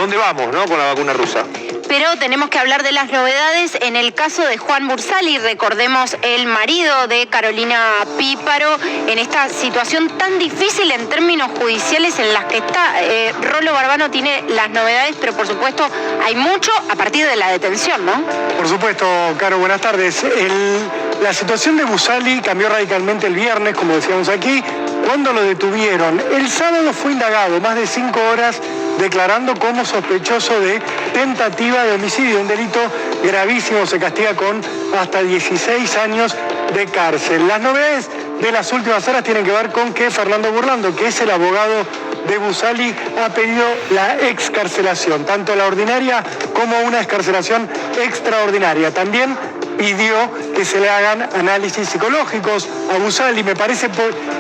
dónde vamos, ¿no?, con la vacuna rusa. Pero tenemos que hablar de las novedades en el caso de Juan Bursaly, recordemos el marido de Carolina Píparo, en esta situación tan difícil en términos judiciales en las que está. Rolo Barbano tiene las novedades, pero por supuesto hay mucho a partir de la detención, ¿no? Por supuesto, Caro, buenas tardes. La situación de Bursaly cambió radicalmente el viernes, como decíamos aquí, cuando lo detuvieron. El sábado fue indagado más de 5 horas declarando como sospechoso de tentativa de homicidio, un delito gravísimo, se castiga con hasta 16 años de cárcel. Las novedades de las últimas horas tienen que ver con que Fernando Burlando, que es el abogado de Bursaly, ha pedido la excarcelación, tanto la ordinaria como una excarcelación extraordinaria. También pidió que se le hagan análisis psicológicos a Bursaly. Me parece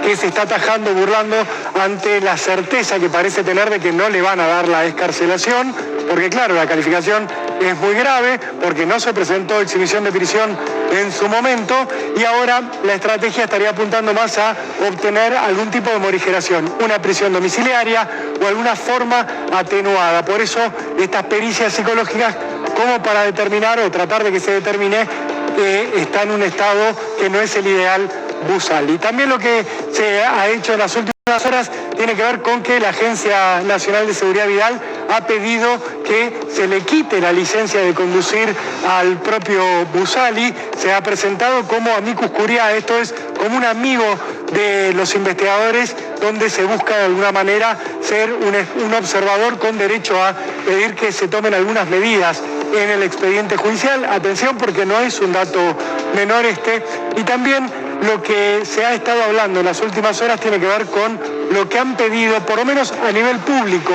que se está atajando Burlando ante la certeza que parece tener de que no le van a dar la excarcelación, porque claro, la calificación es muy grave, porque no se presentó exhibición de prisión en su momento, y ahora la estrategia estaría apuntando más a obtener algún tipo de morigeración, una prisión domiciliaria o alguna forma atenuada. Por eso estas pericias psicológicas, como para determinar o tratar de que se determine que está en un estado que no es el ideal Bursaly. También lo que se ha hecho en las últimas horas tiene que ver con que la Agencia Nacional de Seguridad Vial ha pedido que se le quite la licencia de conducir al propio Bursaly. Se ha presentado como amicus curiae, esto es como un amigo de los investigadores, donde se busca de alguna manera ser un observador con derecho a pedir que se tomen algunas medidas en el expediente judicial. Atención, porque no es un dato menor este. Y también lo que se ha estado hablando en las últimas horas tiene que ver con lo que han pedido, por lo menos a nivel público,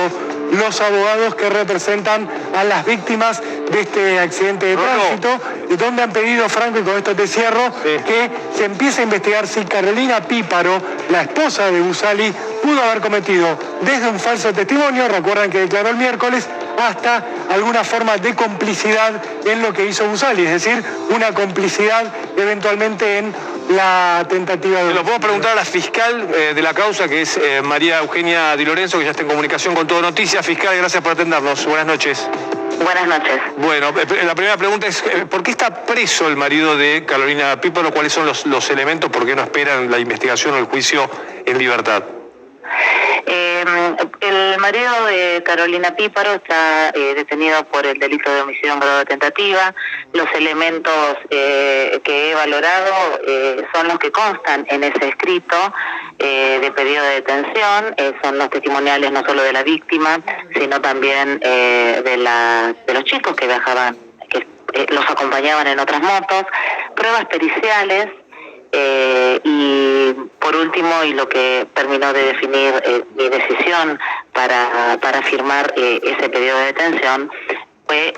los abogados que representan a las víctimas de este accidente de tránsito, donde han pedido, Franco, y con esto te cierro, que se empiece a investigar si Carolina Píparo, la esposa de Bursaly, pudo haber cometido desde un falso testimonio, recuerdan que declaró el miércoles, hasta alguna forma de complicidad en lo que hizo Bursaly, es decir, una complicidad eventualmente en la tentativa de... Lo puedo preguntar a la fiscal de la causa, que es María Eugenia Di Lorenzo, que ya está en comunicación con Todo Noticias. Fiscal, gracias por atendernos. Buenas noches. Buenas noches. Bueno, la primera pregunta es, ¿por qué está preso el marido de Carolina Píparo? ¿Cuáles son los elementos? ¿Por qué no esperan la investigación o el juicio en libertad? El marido de Carolina Píparo está detenido por el delito de homicidio en grado de tentativa. Los elementos que he valorado son los que constan en ese escrito de pedido de detención. Son los testimoniales no solo de la víctima, sino también de los chicos que viajaban, que los acompañaban en otras motos, pruebas periciales. Y por último, y lo que terminó de definir mi decisión para firmar ese pedido de detención, fue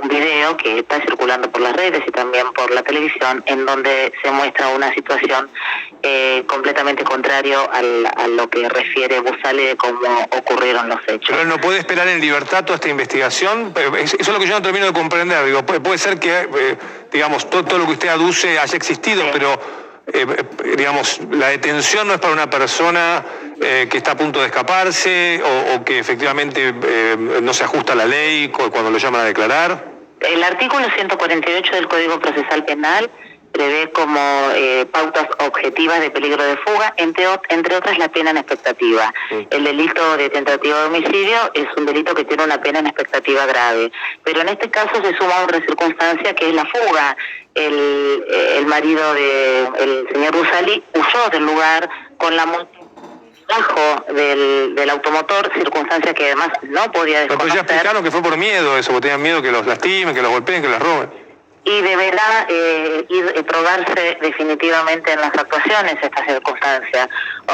un video que está circulando por las redes y también por la televisión, en donde se muestra una situación completamente contrario a lo que refiere Bursaly de cómo ocurrieron los hechos. Pero él no puede esperar en libertad toda esta investigación. Eso es lo que yo no termino de comprender. Digo, puede ser que, digamos, todo lo que usted aduce haya existido, sí, pero, digamos, la detención no es para una persona que está a punto de escaparse o que efectivamente no se ajusta a la ley cuando lo llaman a declarar. El artículo 148 del Código Procesal Penal prevé como pautas objetivas de peligro de fuga, entre otras la pena en expectativa. Sí. El delito de tentativa de homicidio es un delito que tiene una pena en expectativa grave, pero en este caso se suma otra circunstancia que es la fuga. El marido del señor Bursaly huyó del lugar con la moto bajo del automotor, circunstancia que además no podía desconocer. Pero ya explicaron que fue por miedo eso, porque tenían miedo que los lastimen, que los golpeen, que los roben. Y deberá probarse definitivamente en las actuaciones esta circunstancia.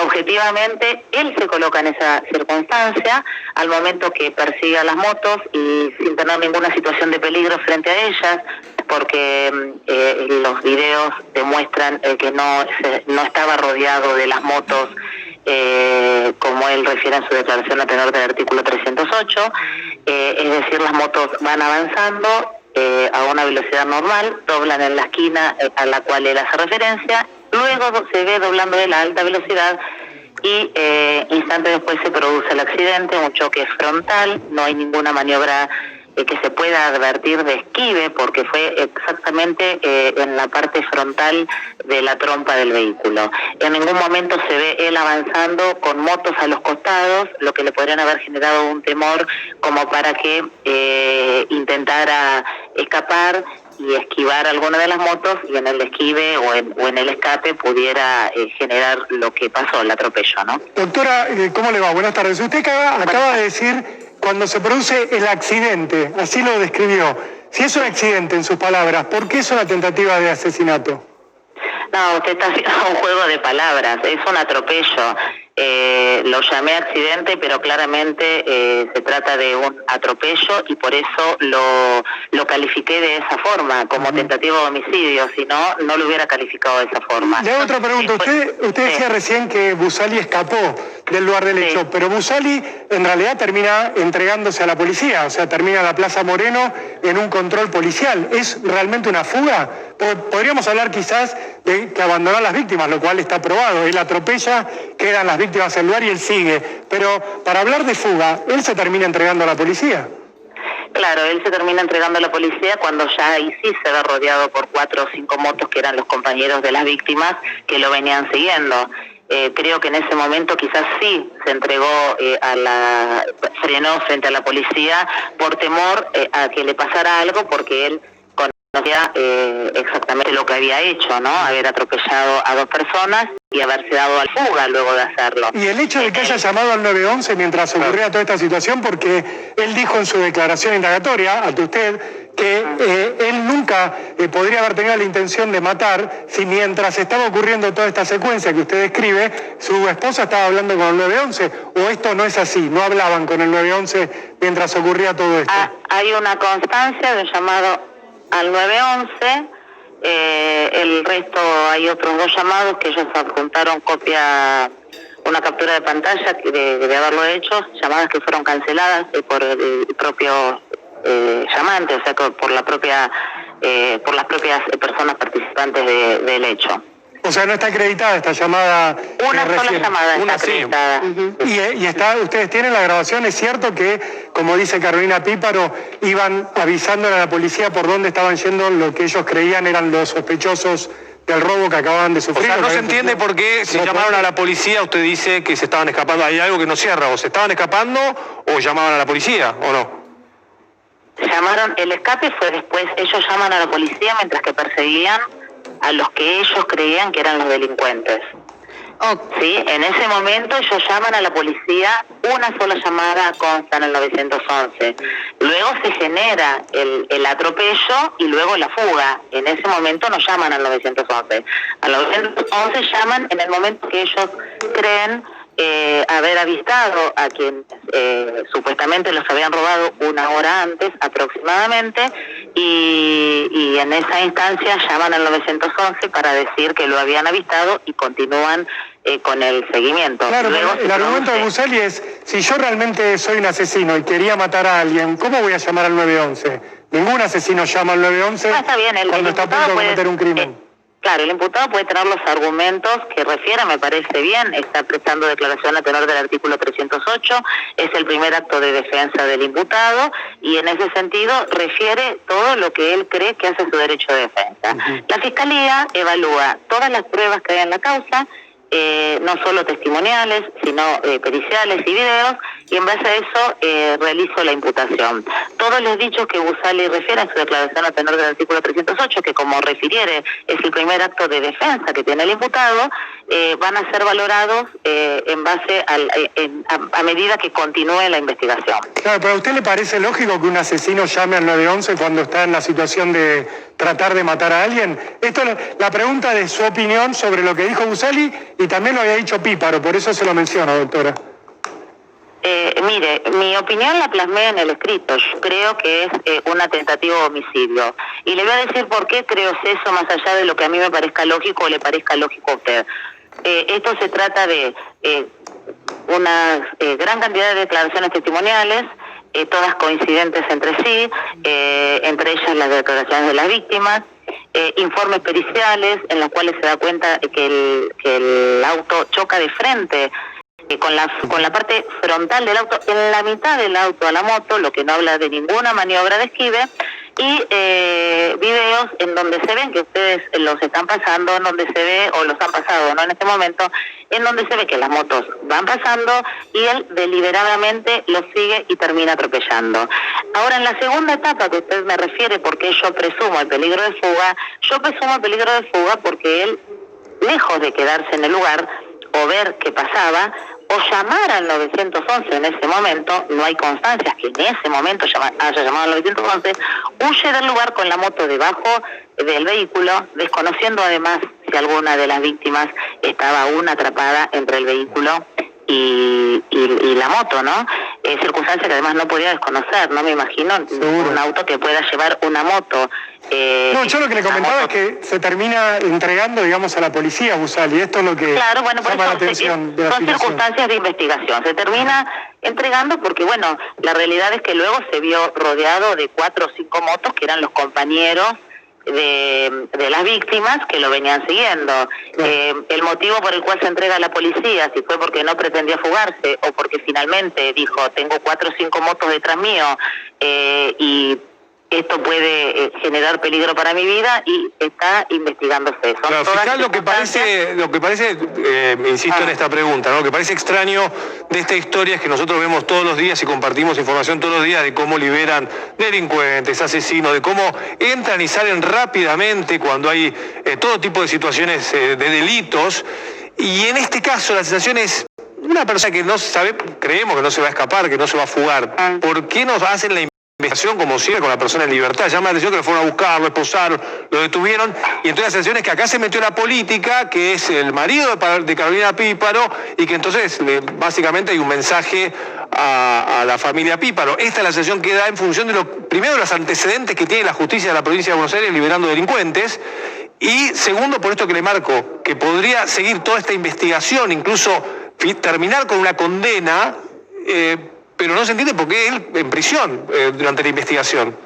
Objetivamente, él se coloca en esa circunstancia al momento que persigue a las motos y sin tener ninguna situación de peligro frente a ellas, porque los videos demuestran que no estaba rodeado de las motos, como él refiere en su declaración a tenor del artículo 308, es decir, las motos van avanzando a una velocidad normal, doblan en la esquina a la cual él hace referencia, luego se ve doblando de la alta velocidad y instantes después se produce el accidente, un choque frontal, no hay ninguna maniobra que se pueda advertir de esquive, porque fue exactamente en la parte frontal de la trompa del vehículo. En ningún momento se ve él avanzando con motos a los costados, lo que le podrían haber generado un temor como para que intentara escapar y esquivar alguna de las motos, y en el esquive o en el escape pudiera generar lo que pasó, el atropello, ¿no? Doctora, ¿cómo le va? Buenas tardes. Usted acaba de decir cuando se produce el accidente, así lo describió. Si es un accidente, en sus palabras, ¿por qué es una tentativa de asesinato? No, usted está haciendo un juego de palabras, es un atropello. Lo llamé accidente, pero claramente se trata de un atropello y por eso lo califiqué de esa forma, como tentativa de homicidio, si no, no lo hubiera calificado de esa forma. Le hago otra pregunta. Usted decía recién que Busali escapó del lugar del hecho, pero Busali en realidad termina entregándose a la policía, o sea, termina en la Plaza Moreno en un control policial. ¿Es realmente una fuga? Podríamos hablar quizás de que abandonó a las víctimas, lo cual está probado. Él atropella, quedan las víctimas en el lugar y él sigue. Pero para hablar de fuga, él se termina entregando a la policía. Claro, él se termina entregando a la policía cuando ya ahí sí se ve rodeado por 4 o 5 motos que eran los compañeros de las víctimas que lo venían siguiendo. Creo que en ese momento quizás sí se entregó frenó frente a la policía por temor a que le pasara algo, porque él conocía exactamente lo que había hecho, ¿no? Haber atropellado a 2 personas y haberse dado a la fuga luego de hacerlo. Y el hecho de que haya llamado al 911 mientras ocurría toda esta situación, porque él dijo en su declaración indagatoria ante usted que él nunca podría haber tenido la intención de matar si mientras estaba ocurriendo toda esta secuencia que usted describe, su esposa estaba hablando con el 911, o esto no es así, no hablaban con el 911 mientras ocurría todo esto. Hay una constancia de llamado al 911, el resto hay otros 2 llamados que ellos adjuntaron una captura de pantalla de haberlo hecho, llamadas que fueron canceladas por el propio llamante, o sea, por las propias personas participantes del hecho. O sea, no está acreditada esta llamada. Una sola llamada está acreditada. Y ustedes tienen la grabación, es cierto que, como dice Carolina Píparo, iban avisándole a la policía por dónde estaban yendo lo que ellos creían eran los sospechosos del robo que acababan de sufrir. O sea, no se entiende por qué si llamaron a la policía, usted dice que se estaban escapando. Hay algo que no cierra, o se estaban escapando o llamaban a la policía, ¿o no? Llamaron, el escape fue después, ellos llaman a la policía mientras que perseguían a los que ellos creían que eran los delincuentes. Sí, en ese momento ellos llaman a la policía, una sola llamada consta en el 911. Luego se genera el atropello y luego la fuga. En ese momento no llaman al 911. Al 911 llaman en el momento que ellos creen haber avistado a quien supuestamente los habían robado 1 hora antes aproximadamente, y en esa instancia llaman al 911 para decir que lo habían avistado y continúan con el seguimiento. Claro, el argumento de Busali es, si yo realmente soy un asesino y quería matar a alguien, ¿cómo voy a llamar al 911? Ningún asesino llama al 911 cuando está a punto de cometer un crimen. Claro, el imputado puede tener los argumentos que refiera, me parece bien, está prestando declaración a tenor del artículo 308, es el primer acto de defensa del imputado y en ese sentido refiere todo lo que él cree que hace su derecho de defensa. La Fiscalía evalúa todas las pruebas que hay en la causa, no solo testimoniales, sino periciales y videos, y en base a eso realizo la imputación. Todos los dichos que Busali refiere en su declaración a tenor del artículo 308, que como refiriere es el primer acto de defensa que tiene el imputado, van a ser valorados en base a medida que continúe la investigación. Claro, pero ¿a usted le parece lógico que un asesino llame al 911 cuando está en la situación de tratar de matar a alguien? Esto es la pregunta de su opinión sobre lo que dijo Busali y también lo había dicho Píparo, por eso se lo menciono, doctora. Mire, mi opinión la plasmé en el escrito. Yo creo que es una tentativa de homicidio. Y le voy a decir por qué creo eso, más allá de lo que a mí me parezca lógico o le parezca lógico a usted. Esto se trata de una gran cantidad de declaraciones testimoniales, todas coincidentes entre sí, entre ellas las declaraciones de las víctimas, informes periciales en los cuales se da cuenta que el auto choca de frente con la parte frontal del auto, en la mitad del auto a la moto, lo que no habla de ninguna maniobra de esquive, y videos en donde se ven que ustedes los están pasando, en donde se ve, o los han pasado, ¿no? En este momento, en donde se ve que las motos van pasando y él deliberadamente los sigue y termina atropellando. Ahora, en la segunda etapa que usted me refiere, porque yo presumo el peligro de fuga porque él, lejos de quedarse en el lugar o ver qué pasaba, o llamar al 911 en ese momento, no hay constancias que en ese momento haya llamado al 911, huye del lugar con la moto debajo del vehículo, desconociendo además si alguna de las víctimas estaba aún atrapada entre el vehículo y la moto, ¿no? Circunstancia que además no podía desconocer, no me imagino un auto que pueda llevar una moto. No, yo lo que le comentaba es que se termina entregando, digamos, a la policía, Busali. Esto es lo que llama la atención de la son situación. circunstancias de investigación. Se termina entregando porque, bueno, la realidad es que luego se vio rodeado de 4 o 5 motos que eran los compañeros de las víctimas que lo venían siguiendo. El motivo por el cual se entrega a la policía, si fue porque no pretendía fugarse o porque finalmente dijo, tengo 4 o 5 motos detrás mío y esto puede generar peligro para mi vida, y está investigándose. Claro, fiscal, lo que parece, insisto en esta pregunta, ¿no? Lo que parece extraño de esta historia es que nosotros vemos todos los días y compartimos información todos los días de cómo liberan delincuentes, asesinos, de cómo entran y salen rápidamente cuando hay todo tipo de situaciones de delitos, y en este caso la sensación es una persona que no sabe, creemos que no se va a escapar, que no se va a fugar. ¿Por qué nos hacen la investigación como sigue con la persona en libertad? Llama la atención que lo fueron a buscar, lo esposaron, lo detuvieron, y entonces la sensación es que acá se metió la política, que es el marido de Carolina Píparo, y que entonces básicamente hay un mensaje a la familia Píparo. Esta es la sensación que da en función de primero, de los antecedentes que tiene la justicia de la provincia de Buenos Aires liberando delincuentes, y segundo, por esto que le marco, que podría seguir toda esta investigación, incluso terminar con una condena, pero no se entiende por qué él en prisión durante la investigación.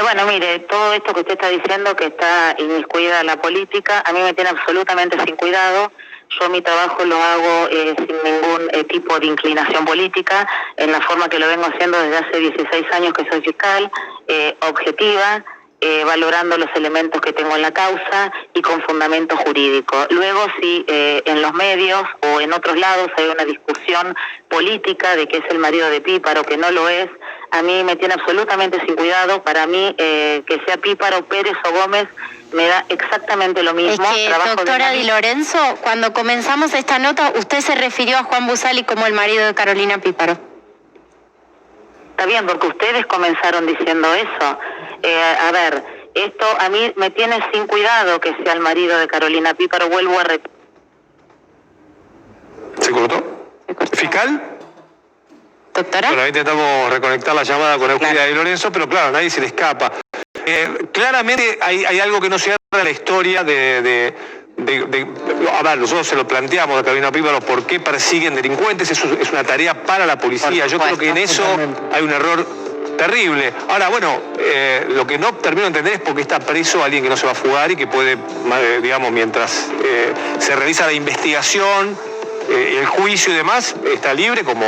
Bueno, mire, todo esto que usted está diciendo, que está inmiscuida la política, a mí me tiene absolutamente sin cuidado. Yo mi trabajo lo hago sin ningún tipo de inclinación política, en la forma que lo vengo haciendo desde hace 16 años que soy fiscal, objetiva, valorando los elementos que tengo en la causa y con fundamento jurídico. Luego, si en los medios o en otros lados hay una discusión política de que es el marido de Píparo, que no lo es, a mí me tiene absolutamente sin cuidado. Para mí, que sea Píparo, Pérez o Gómez, me da exactamente lo mismo. Es que, doctora Di Lorenzo, cuando comenzamos esta nota, usted se refirió a Juan Busali como el marido de Carolina Píparo. Está bien, porque ustedes comenzaron diciendo eso. A ver, esto a mí me tiene sin cuidado que sea el marido de Carolina Píparo. Vuelvo a repetir. ¿Se cortó? ¿Fiscal? ¿Doctora? Bueno, ahí intentamos reconectar la llamada con Euclida Di Lorenzo, pero claro, nadie se le escapa. Claramente hay algo que no se habla de la historia a ver, nosotros se lo planteamos a Carolina Píparo, ¿por qué persiguen delincuentes? Eso es una tarea para la policía. Yo creo que en eso hay un error terrible. Ahora, bueno, lo que no termino de entender es por qué está preso alguien que no se va a fugar y que puede, digamos, mientras se realiza la investigación, el juicio y demás, está libre como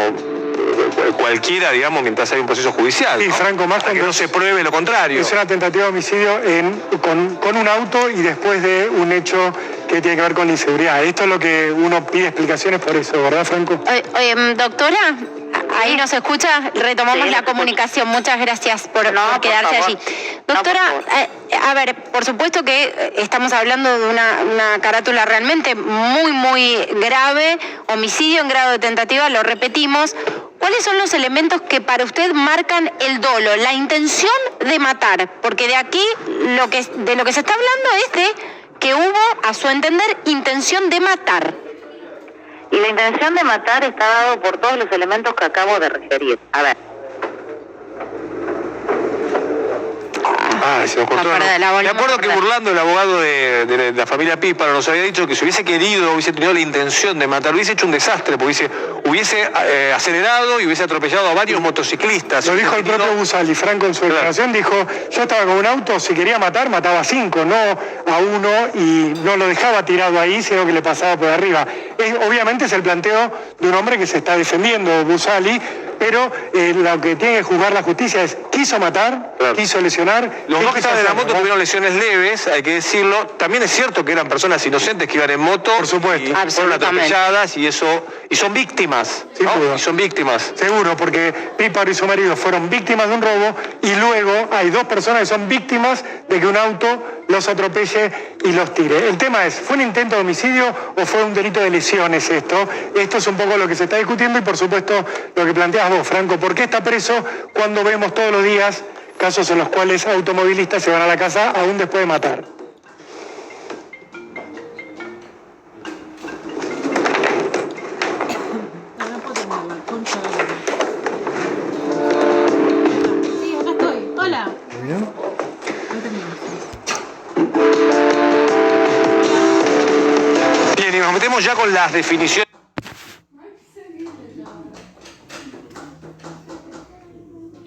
cualquiera, digamos, mientras hay un proceso judicial. Sí, ¿no? Franco, más para que no se pruebe lo contrario. Es una tentativa de homicidio con un auto y después de un hecho que tiene que ver con la inseguridad. Esto es lo que uno pide explicaciones por eso, ¿verdad, Franco? Doctora, ahí nos escucha, retomamos la comunicación. Muchas gracias por quedarse allí. Doctora, a ver, por supuesto que estamos hablando de una carátula realmente muy, muy grave, homicidio en grado de tentativa, lo repetimos. ¿Cuáles son los elementos que para usted marcan el dolo, la intención de matar? Porque de aquí de lo que se está hablando es de que hubo, a su entender, intención de matar. Y la intención de matar está dado por todos los elementos que acabo de referir. A ver. Ah, se nos cortó la nota. Me acuerdo que burlando el abogado de la familia Píparo nos había dicho que si hubiese querido, hubiese tenido la intención de matar, hubiese hecho un desastre, porque hubiese acelerado y hubiese atropellado a varios motociclistas. Lo dijo el propio Busali. Franco en su declaración dijo, yo estaba con un auto, si quería matar, mataba a 5, no a 1, y no lo dejaba tirado ahí, sino que le pasaba por arriba. Obviamente es el planteo de un hombre que se está defendiendo, Busali, pero lo que tiene que juzgar la justicia es, quiso matar, quiso lesionar. Los dos que estaban en la moto tuvieron lesiones leves, hay que decirlo. También es cierto que eran personas inocentes que iban en moto. Por supuesto. Y fueron atropelladas y son víctimas. Sin duda. Y son víctimas. Seguro, porque Píparo y su marido fueron víctimas de un robo y luego hay 2 personas que son víctimas de que un auto los atropelle y los tire. El tema es, ¿fue un intento de homicidio o fue un delito de lesiones esto? Esto es un poco lo que se está discutiendo y por supuesto lo que planteas vos, Franco. ¿Por qué está preso cuando vemos todos los días casos en los cuales automovilistas se van a la casa aún después de matar? Sí, acá estoy. Hola. Muy bien. Bien, y nos metemos ya con las definiciones.